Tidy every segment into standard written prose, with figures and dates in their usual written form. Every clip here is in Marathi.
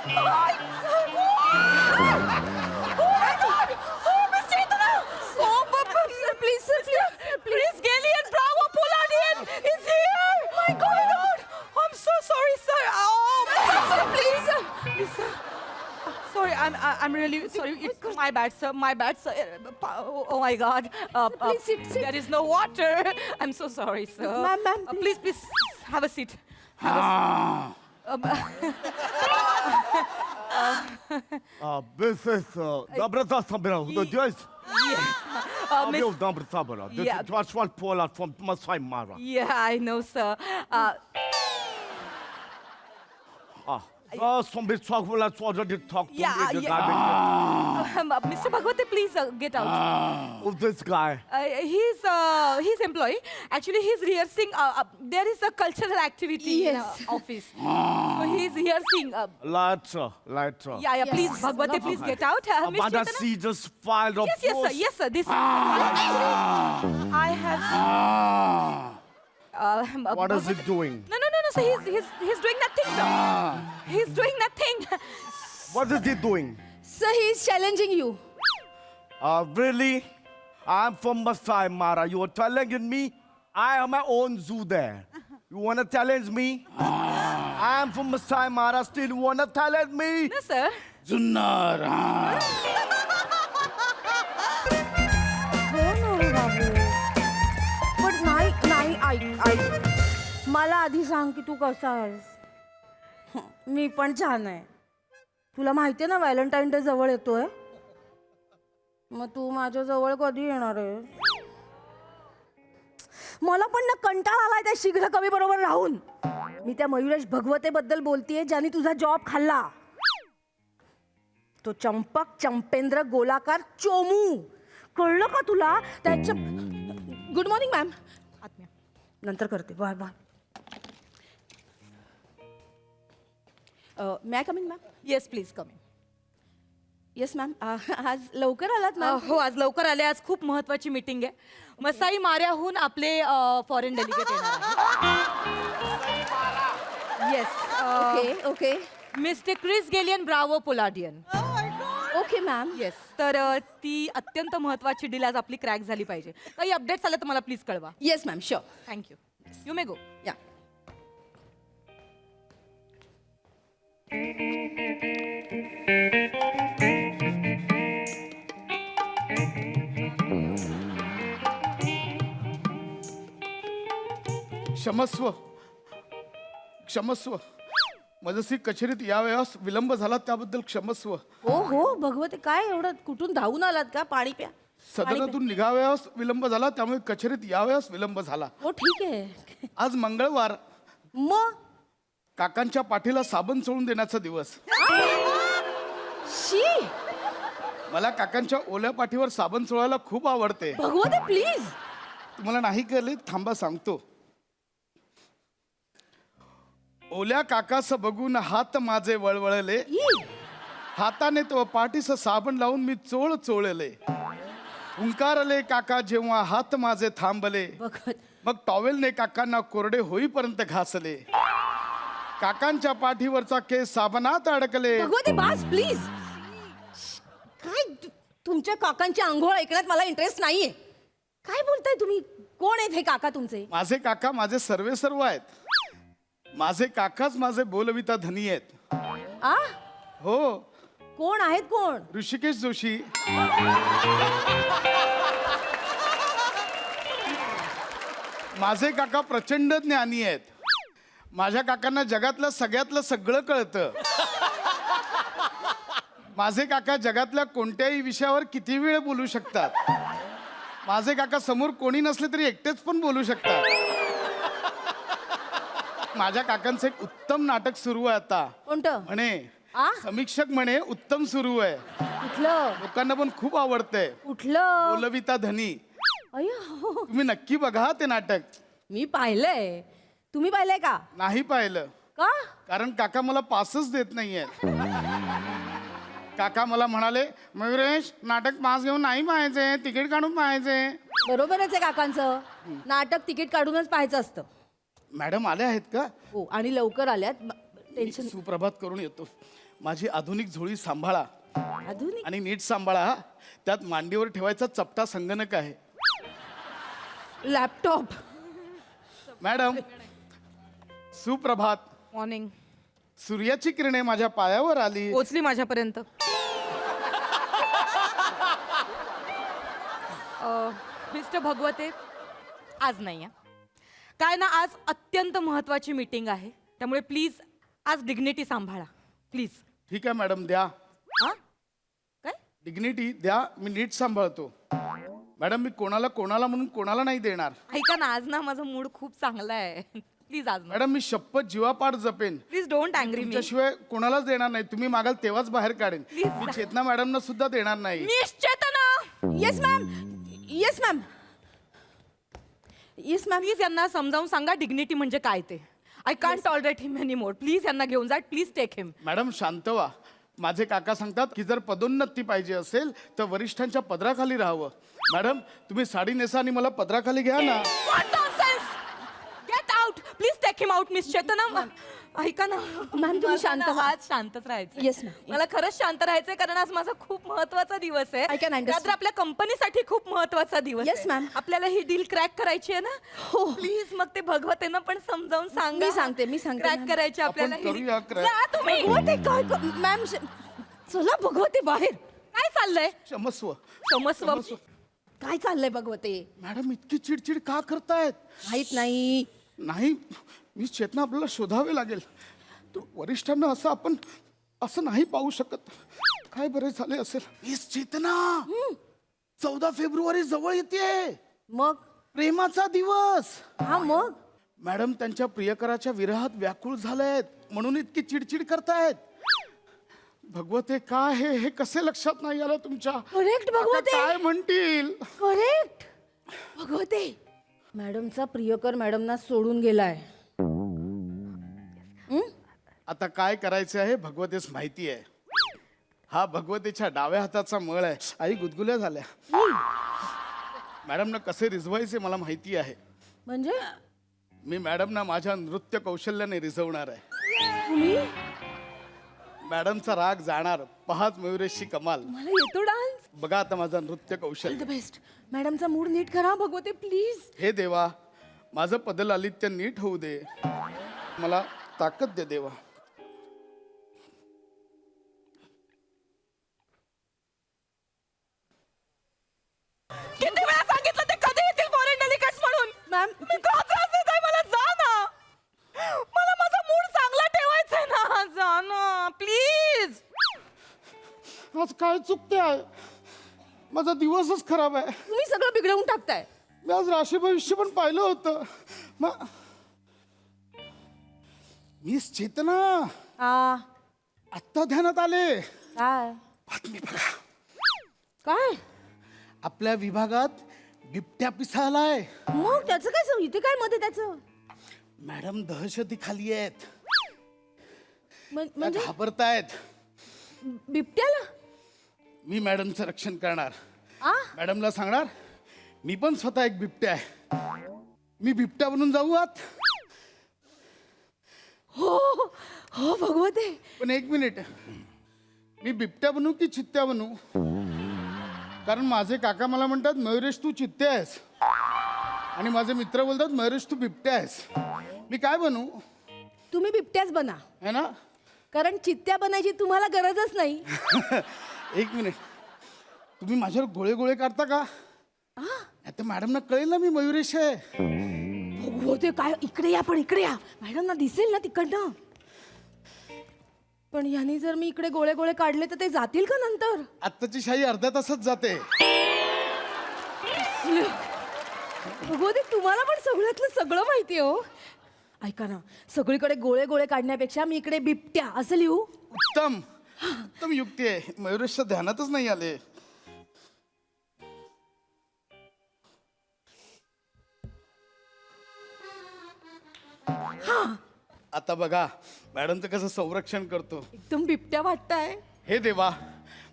my God! Oh my God! Oh, Mr. Itana! Oh, sir, please, sir, please. Chris Gallion, Bravo Poladian is here! Oh my God! I'm so sorry, sir. Oh, sir, please, sir. Please, sir. Sorry, I'm really sorry. It's my bad, sir. My bad, sir. Oh my God. Please sit. There is no water. I'm so sorry, sir. Ma'am, Please, have a seat. This is Dobrata Sabra. The Jews. Miss, Dobrata Sabra. This Yeah. is Joshua Pollard from Masai Mara. yeah, I know, sir. Some bit talk will already talk to Yeah, me. yeah. Mr. Bhagwati, please get out. Who's this guy? He's employee. Actually, he's rehearsing. There is a cultural activity Yes. in office. So he's rehearsing. Later. Yeah, Yes. please, Bhagwati, please get out. Mr. Amanda Itana? C just filed a Yes, sir. Yes, sir. This. I have. What is it doing? No, sir. He's doing nothing, sir. He's doing nothing. What is he doing? Sir, he is challenging you. Really? I'm from Masai Mara. You are challenging me? I have my own zoo there. You wanna challenge me? I'm from Masai Mara. Still wanna challenge me? No, sir. Junnar हो ना रे बाबू. पण नाही ऐक मला आधी सांग की तू कसा आहेस. मी पण छान आहे. तुला माहितीये ना व्हॅलेंटाईन डे जवळ येतोय. मग तू माझ्या जवळ कधी येणार आहे. मला पण ना कंटाळा आलाय त्या शीघ्र कवी बरोबर राहून. मी त्या मयुरेश भगवते बद्दल बोलतीये ज्याने तुझा जॉब खाल्ला. तो चंपक चंपेंद्र गोलाकार चोमू. कळलं का तुला त्याच्या. Good morning ma'am. आत्म्या. नंतर करते. Bye bye. May coming ma'am. Yes, please come in. Yes ma'am. आज लवकर आलात मॅम. हो, आज लवकर आले. आज खूप महत्वाची मीटिंग आहे. मसाई माऱ्याहून आपले फॉरेन डेलिगेट येणार आहे. Yes. Okay mister Chris Gelian Bravo Poladian. Okay ma'am. Yes. तर ती अत्यंत महत्वाची डील आज आपली क्रॅक झाली पाहिजे. काही अपडेट्स आले तर मला प्लीज कळवा. Yes ma'am sure. Thank you. You may go. या. क्षमस्व मजसी कचेरीत यावेळेस विलंब झाला त्याबद्दल क्षमस्व. हो भगवते काय एवढं कुठून धावून आलात का. पाणी प्या. सदनातून निघावयास विलंब झाला त्यामुळे कचेरीत यावेळेस विलंब झाला. हो ठीक आहे. आज मंगळवार मग काकांच्या पाठीला साबण चोळून देण्याचा दिवस. शी. मला काकांच्या ओल्या पाठीवर साबण चोळायला खूप आवडते. भगवते प्लीज. तुम्हाला नाही कळले थांबा सांगतो. ओल्या काकास बघून हात माझे वळवळले. हाताने तो पाठीस साबण लावून मी चोळ चोळले. हुंकारले काका जेव्हा हात माझे थांबले. भगवत. मग टॉवेलने काकांना कोरडे होईपर्यंत घासले. काकांच्या पाठीवरचा केस साबणात अडकले. भगवते बास प्लीज. काय तुमच्या काकांची आंघोळ ऐकण्यात मला इंटरेस्ट नाहीये. काय बोलताय तुम्ही. कोण आहेत हे काका तुमचे. माझे काका माझे सर्व आहेत. माझे काकाच माझे बोलविता धनी आहेत. आ हो. कोण आहेत कोण. ऋषिकेश जोशी. माझे काका प्रचंड ज्ञानी आहेत. माझ्या काकांना जगातलं सगळ्यातलं सगळं कळतं. माझे काका जगातल्या कोणत्याही विषयावर किती वेळ बोलू शकतात. माझे काका समोर कोणी नसले तरी एकटेच पण बोलू शकतात. माझ्या काकांचं एक उत्तम नाटक सुरू आहे आता. कोणतं. म्हणे आ समीक्षक म्हणे उत्तम सुरू आहे. कुठलं लोकांना पण खूप आवडतंय. कुठलं. बोलविता धनी. अय्यो. तुम्ही नक्की बघा ते नाटक. मी पाहिलंय. तुम्ही पाहिलंय का. नाही पाहिलं का. कारण काका मला पासच देत नाहीयेत. काका मला म्हणाले मयुरेश नाटक पास घेऊन नाही पाहायचे तिकीट काढून पाहायचे. बरोबरच आहे काकांचं. नाटक तिकीट काढूनच पाहायचं असतं. मॅडम आले आहेत का. हो आणि लवकर आल्यात. टेन्शन सुप्रभात करून येतो. माझी आधुनिक झोळी सांभाळा आधुनिक आणि नीट सांभाळा हा. त्यात मांडीवर ठेवायचा चपटा संगणक आहे. लॅपटॉप. मॅडम सुप्रभात. मॉर्निंग. सूर्याची किरणे माझ्या पायावर आली. पोचली माझ्यापर्यंत. मिस्टर भगवते, आज नाही आहे. काय ना, आज अत्यंत महत्वाची मीटिंग आहे, त्यामुळे प्लीज आज डिग्निटी सांभाळा प्लीज. ठीक आहे मॅडम, द्या हा काय डिग्निटी द्या, मी नीट सांभाळतो. मॅडम मी कोणाला म्हणून कोणाला नाही देणार. ऐका ना, आज ना माझा मूड खूप चांगला आहे. प्लीज आज मॅडम मी शपथ जीवापाड जपेन. प्लीज डोंट अँग्री मी. तुमच्याशिवाय कोणालाच देणार नाही. तुम्ही मागाल तेव्हाच बाहेर काढेन. Please. मी चेतना मॅडमना सुद्धा देणार नाही. निश्चेतना. Yes ma'am. Yes ma'am. Yes ma'am. Please यांना समजावून सांगा डिग्निटी म्हणजे काय ते. I can't tolerate him any more. Please यांना घेऊन जा. Please take him. मॅडम शांत व्हा. माझे काका सांगतात की जर पदोन्नती पाहिजे असेल तर वरिष्ठांच्या पदराखाली राहावं. मॅडम तुम्ही साडी नेसा आणि मला पदराखाली घ्या ना. What nonsense! Get out! Please take him out, Miss Chetana. ऐका ना मॅम, तुम्ही शांत व्हा. आज शांतच राहायचं. Yes, ma'am. मला खरंच शांत राहायचंय, कारण आज माझा खूप महत्वाचा दिवस आहे. I can understand. रात्र आपल्या कंपनीसाठी खूप महत्वाचा दिवस Yes, आहे. ma'am. आपल्याला ही डील क्रॅक करायची आहे ना. हो. प्लीज मग ते भगवतेनं पण समजावून सांगा. मी सांगते, क्रॅक ma'am. करायची आपल्याला आपण ही करूया deal. crack. जा तुम्ही. भगवते काय मॅम चला भगवते बाहेर. काय चाललंय? क्षमस्व. क्षमस्व. काय चाललंय भगवते? मॅडम इतकी चिडचिड का करतायत? माहित नाही. नाही मी चेतना आपल्याला शोधावे लागेल. तो वरिष्ठांना आपण असं नाही पाहू शकत. काय बरे झाले असेल. मिस चेतना 14 फेब्रुवारी जवळ येते. मग प्रेमाचा दिवस. हा मग मॅडम त्यांच्या प्रियकराच्या विरहात व्याकुळ झालेत म्हणून इतकी चिडचिड करतायत. भगवते काय हे कसे लक्षात नाही आलं तुमच्या? करेक्ट भगवते. आता काय म्हणतील? करेक्ट भगवते. मॅडमचा प्रियकर मॅडमना सोडून गेलाय. आता काय करायचं आहे भगवतेस माहिती आहे. हा भगवतेच्या डाव्या हाताचा मळ आहे. आई गुदगुल्या झाल्या. मॅडमना कसे रिझवायचे मला माहिती आहे. म्हणजे मी मॅडमना माझ्या नृत्य कौशल्याने रिझवणार आहे. तुम्ही मॅडमचा राग जाणार. पहाच मयुरेशची कमाल. मला येतो डान्स. बघा आता माझा नृत्य द कौशल्य. बेस्ट. मॅडमचा मूड नीट करा भगवते प्लीज. हे देवा माझं पदलालित्य नीट होऊ दे. मला ताकद दे देवा. किती वेळा सांगितलं ते कधी येतील फॉरेन डेलिगेट्स म्हणून. मॅम मी का त्रास देत आहे? मला जा ना. मला माझा मूड चांगला ठेवायचा आहे ना. जा ना प्लीज. आज काय चुकते आहे. माझा दिवसच खराब आहे. तुम्ही सगळं बिघडवून टाकताय. मी आज राशी भविष्य पण पाहिलं होतं. मिस चेतना हा आत्ता ध्यानात आले. काय बातमी बघा. काय आपल्या विभागात बिबट्या पिसाळलाय. मग त्याचं काय इथे काय मध्ये त्याचं मॅडम दहशती खाली आहेत. म्हणजे घाबरतायत. बिबट्याला मी मॅडमचं रक्षण करणार. आ मॅडमला सांगणार मी पण स्वतः एक बिबट्या आहे. मी बिबट्या बनून जाऊ आत. हो हो भगवते. पण एक मिनिट मी बिबट्या बनू की चित्त्या बनू? कारण माझे काका मला म्हणतात मयुरेश तू चित्त्या आहेस आणि माझे मित्र बोलतात मयुरेश तू बिबट्या आहेस. मी काय बनू? तुम्ही बिबट्याच बना, है ना? कारण चित्त्या बनायची तुम्हाला गरजच नाही. एक मिनिट तुम्ही माझ्यावर गोळे गोळे काढता का? आता मॅडमना कळेल ना मी मयुरेश आहे. भगवते काय इकडे या, पण इकडे या. मॅडमना दिसेल ना तिकडनं. पण यांनी जर मी इकडे गोळे गोळे काढले तर ते जातील का नंतर? आत्ताची शाही अर्ध्या तासात जाते. भगवते तुम्हाला पण सगळ्यातलं सगळं माहिती आहे हो. ऐका ना, सगळीकडे गोळे गोळे काढण्यापेक्षा मी इकडे बिबट्या असं लिहू. उत्तम उत्तम युक्ती आहे. मयुरेशच्या ध्यानातच नाही आले. आता बघा मॅडमचं कसं संरक्षण करतो. एकदम बिबट्या वाटताय. हे देवा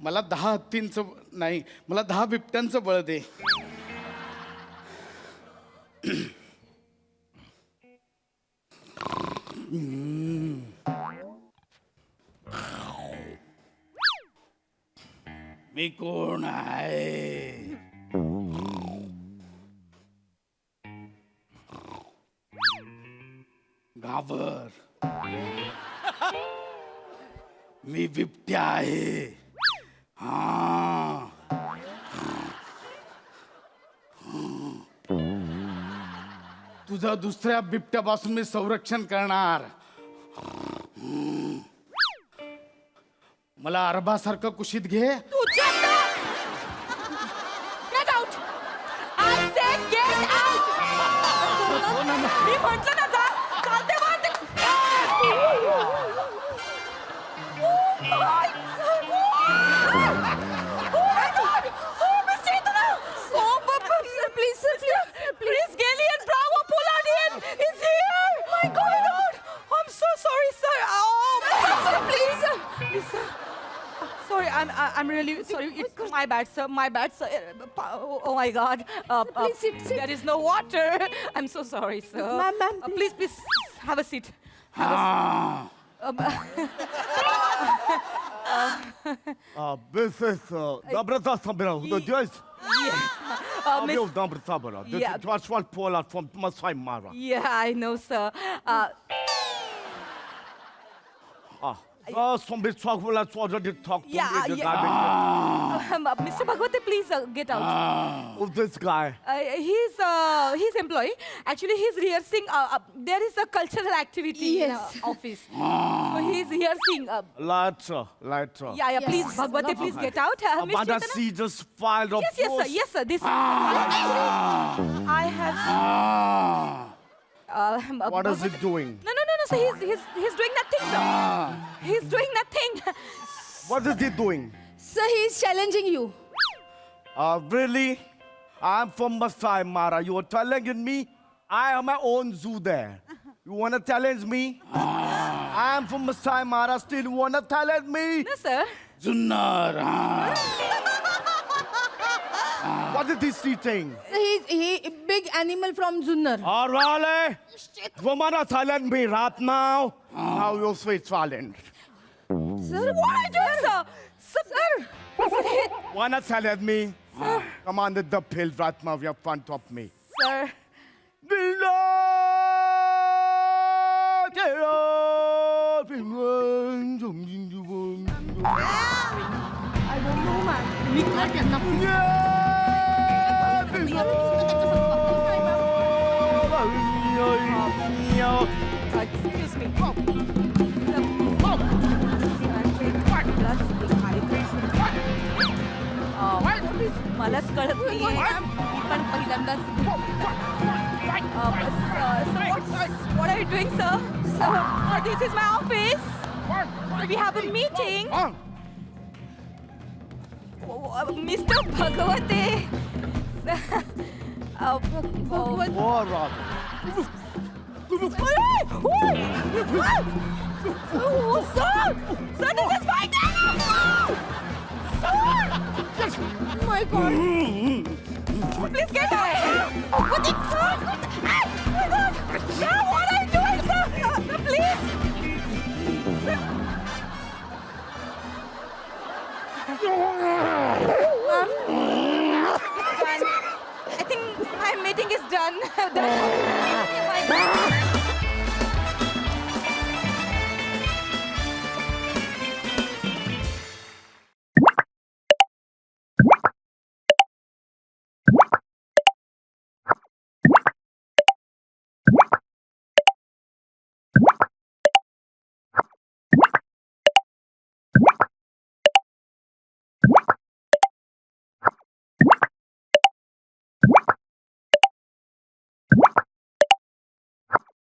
मला 10 हत्तींचं नाही, मला 10 बिबट्यांचं बळ दे. मी कोण आहे? घाबर. मी बिबट्या आहे. हा. तुझं दुसऱ्या बिबट्यापासून मी संरक्षण करणार. मला अरबासारखं कुशीत घे. तू get out. I said get out. मी म्हटलं ना जा. चालते वाट. Please, Gillian, Bravo, Poladian is here. My God, I'm so sorry, sir. Oh, please, sir. Sorry, I'm really sorry. It's my bad, sir. My bad, sir. Oh my God. Please sit. There is no water. I'm so sorry, sir. Ma'am, Please have a seat. हा. This is Nabrata Sabra, the judge. Miss- Nabrata Sabra. This Yeah. is Joshua Pollard from Masai Mara. Yeah, I know, sir. Some bit talk will I already talk to Yeah, me yeah. regarding Mr. Bhagwate, please get out. of this guy. He's employee. Actually, he's rehearsing. There is a cultural activity Yes. in office. So he's rehearsing. Later. Yeah, Yes. please, Bhagwate, please get out. Miss Amanda Chaitanya? C just filed a Yes, post. yes, sir. This. I have. हा. What is it doing? No, sir. He's doing nothing, sir. He's doing nothing. What is he doing? Sir, he is challenging you. Really? I'm from Masai Mara. You are challenging me? I have my own zoo there. You wanna challenge me? I'm from Masai Mara. Still wanna challenge me? No, sir. Junnar. हा. What is this saying? Sir, he big animal from Junnar. Arale, you wanna challenge me right now? Now you're sweet silent. Sir, What are you doing, sir? Sir. Wanna challenge me? Come on, the pill right now. You're front of me. Sir. I don't know, man. Excuse me. मलाच कळत नाहीये मी पण पहिल्यांदाच what are you doing, sir? Sir, this is my office. We have a meeting. Mr. Bhagwate. Bhagwat. What? Oh, sir! Sir, this is my day! Sir! Oh my God. Please get out! What the fuck? Oh my God! Sir, what are you doing, sir? Sir, please! I think my meeting is done.